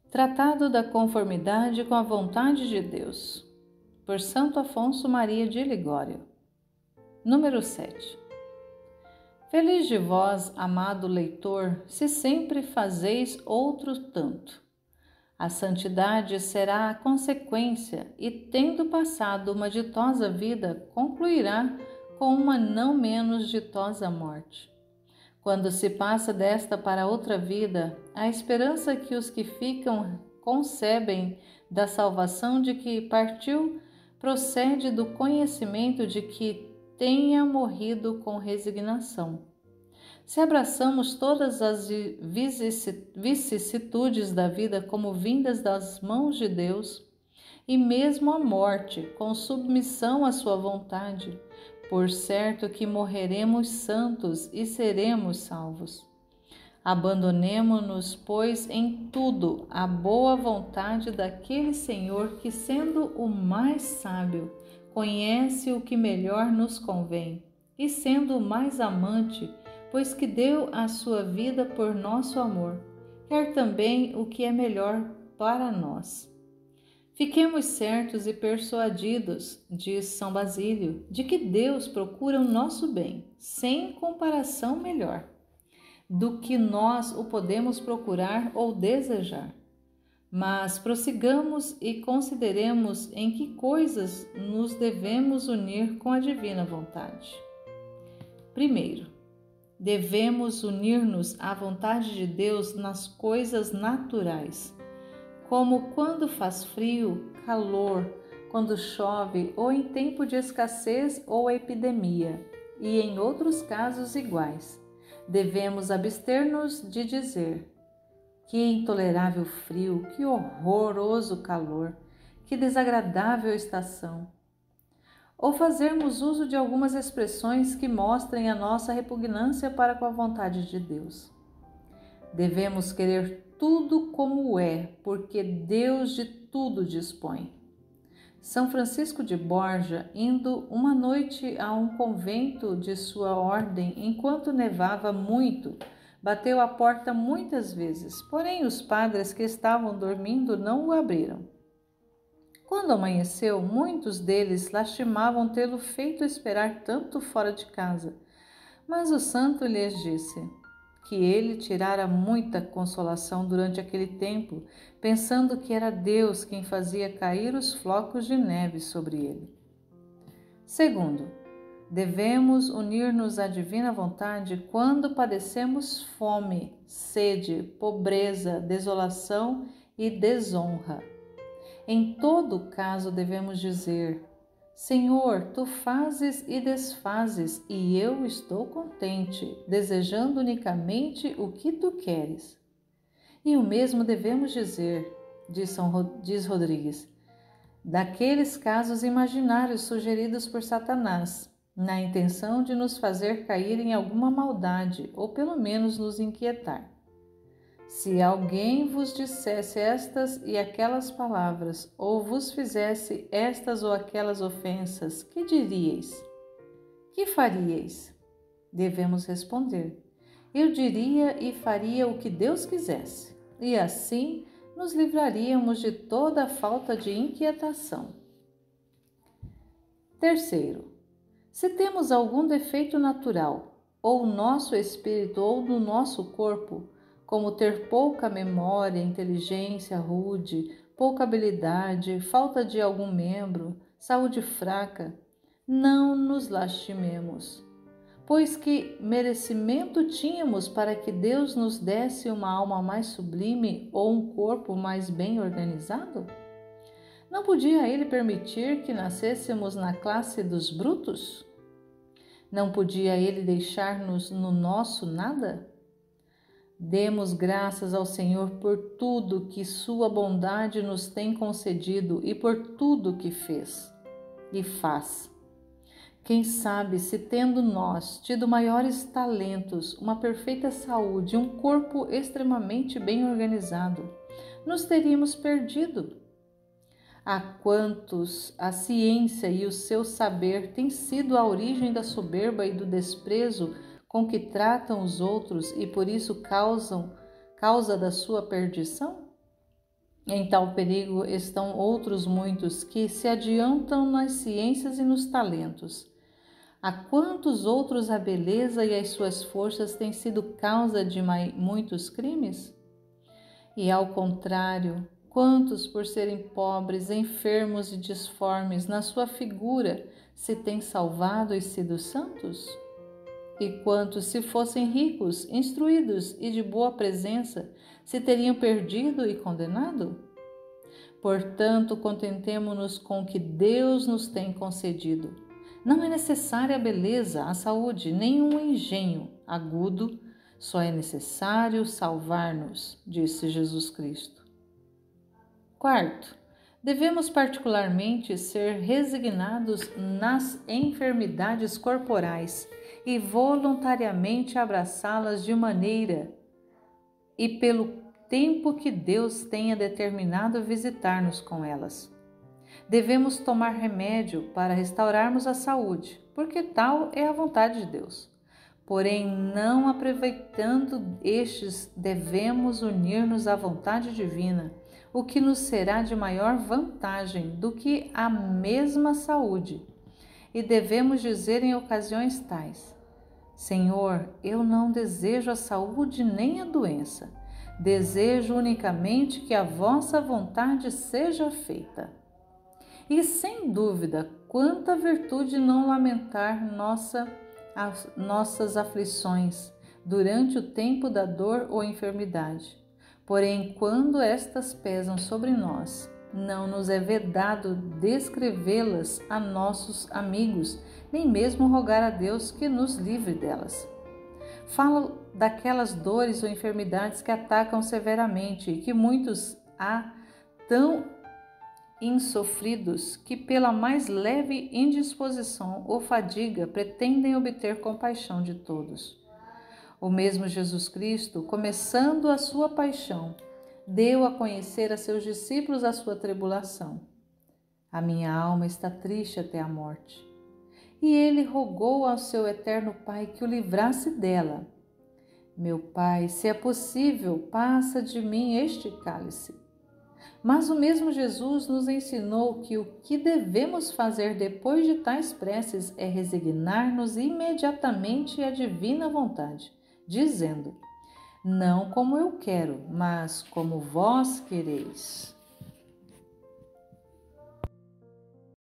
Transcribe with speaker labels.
Speaker 1: Tratado da conformidade com a vontade de Deus, por Santo Afonso Maria de Ligório. Número 7. Feliz de vós, amado leitor, se sempre fazeis outro tanto. A santidade será a consequência e, tendo passado uma ditosa vida, concluirá com uma não menos ditosa morte. Quando se passa desta para outra vida, a esperança que os que ficam concebem da salvação de que partiu procede do conhecimento de que tenha morrido com resignação. Se abraçamos todas as vicissitudes da vida como vindas das mãos de Deus, e mesmo a morte, com submissão à sua vontade, por certo que morreremos santos e seremos salvos. Abandonemo-nos, pois, em tudo à boa vontade daquele Senhor que, sendo o mais sábio, conhece o que melhor nos convém, e sendo o mais amante, pois que deu a sua vida por nosso amor, quer também o que é melhor para nós. Fiquemos certos e persuadidos, diz São Basílio, de que Deus procura o nosso bem, sem comparação melhor, do que nós o podemos procurar ou desejar. Mas prossigamos e consideremos em que coisas nos devemos unir com a divina vontade. Primeiro, devemos unir-nos à vontade de Deus nas coisas naturais, como quando faz frio, calor, quando chove ou em tempo de escassez ou epidemia, e em outros casos iguais. Devemos abster-nos de dizer: que intolerável frio, que horroroso calor, que desagradável estação. Ou fazermos uso de algumas expressões que mostrem a nossa repugnância para com a vontade de Deus. Devemos querer tudo como é, porque Deus de tudo dispõe. São Francisco de Borja, indo uma noite a um convento de sua ordem, enquanto nevava muito, bateu à porta muitas vezes, porém os padres que estavam dormindo não o abriram. Quando amanheceu, muitos deles lastimavam tê-lo feito esperar tanto fora de casa, mas o santo lhes disse que ele tirara muita consolação durante aquele tempo, pensando que era Deus quem fazia cair os flocos de neve sobre ele. Segundo, devemos unir-nos à divina vontade quando padecemos fome, sede, pobreza, desolação e desonra. Em todo caso devemos dizer: Senhor, Tu fazes e desfazes, e eu estou contente, desejando unicamente o que Tu queres. E o mesmo devemos dizer, diz Rodrigues, daqueles casos imaginários sugeridos por Satanás, na intenção de nos fazer cair em alguma maldade, ou pelo menos nos inquietar. Se alguém vos dissesse estas e aquelas palavras, ou vos fizesse estas ou aquelas ofensas, que diríeis? Que faríeis? Devemos responder: eu diria e faria o que Deus quisesse, e assim nos livraríamos de toda a falta de inquietação. Terceiro, se temos algum defeito natural, ou no nosso espírito ou no nosso corpo, como ter pouca memória, inteligência rude, pouca habilidade, falta de algum membro, saúde fraca, não nos lastimemos, pois que merecimento tínhamos para que Deus nos desse uma alma mais sublime ou um corpo mais bem organizado? Não podia Ele permitir que nascêssemos na classe dos brutos? Não podia Ele deixar-nos no nosso nada? Demos graças ao Senhor por tudo que Sua bondade nos tem concedido e por tudo que fez e faz. Quem sabe se, tendo nós tido maiores talentos, uma perfeita saúde e um corpo extremamente bem organizado, nos teríamos perdido. A quantos a ciência e o seu saber têm sido a origem da soberba e do desprezo com que tratam os outros e por isso causa da sua perdição? Em tal perigo estão outros muitos que se adiantam nas ciências e nos talentos. A quantos outros a beleza e as suas forças têm sido causa de muitos crimes? E ao contrário, quantos, por serem pobres, enfermos e disformes na sua figura, se têm salvado e sido santos? E quantos, se fossem ricos, instruídos e de boa presença, se teriam perdido e condenado? Portanto, contentemo-nos com o que Deus nos tem concedido. Não é necessária a beleza, a saúde, nem um engenho agudo, só é necessário salvar-nos, disse Jesus Cristo. Quarto, devemos particularmente ser resignados nas enfermidades corporais e voluntariamente abraçá-las de maneira e pelo tempo que Deus tenha determinado visitar-nos com elas. Devemos tomar remédio para restaurarmos a saúde, porque tal é a vontade de Deus. Porém, não aproveitando estes, devemos unir-nos à vontade divina, o que nos será de maior vantagem do que a mesma saúde. E devemos dizer em ocasiões tais: Senhor, eu não desejo a saúde nem a doença. Desejo unicamente que a vossa vontade seja feita. E sem dúvida, quanta virtude não lamentar nossas aflições durante o tempo da dor ou enfermidade. Porém, quando estas pesam sobre nós, não nos é vedado descrevê-las a nossos amigos, nem mesmo rogar a Deus que nos livre delas. Falo daquelas dores ou enfermidades que atacam severamente e que muitos há tão insofridos que pela mais leve indisposição ou fadiga pretendem obter compaixão de todos. O mesmo Jesus Cristo, começando a sua paixão, deu a conhecer a seus discípulos a sua tribulação. A minha alma está triste até a morte. E ele rogou ao seu eterno Pai que o livrasse dela. Meu Pai, se é possível, passa de mim este cálice. Mas o mesmo Jesus nos ensinou que o que devemos fazer depois de tais preces é resignar-nos imediatamente à divina vontade, dizendo: não como eu quero, mas como vós quereis.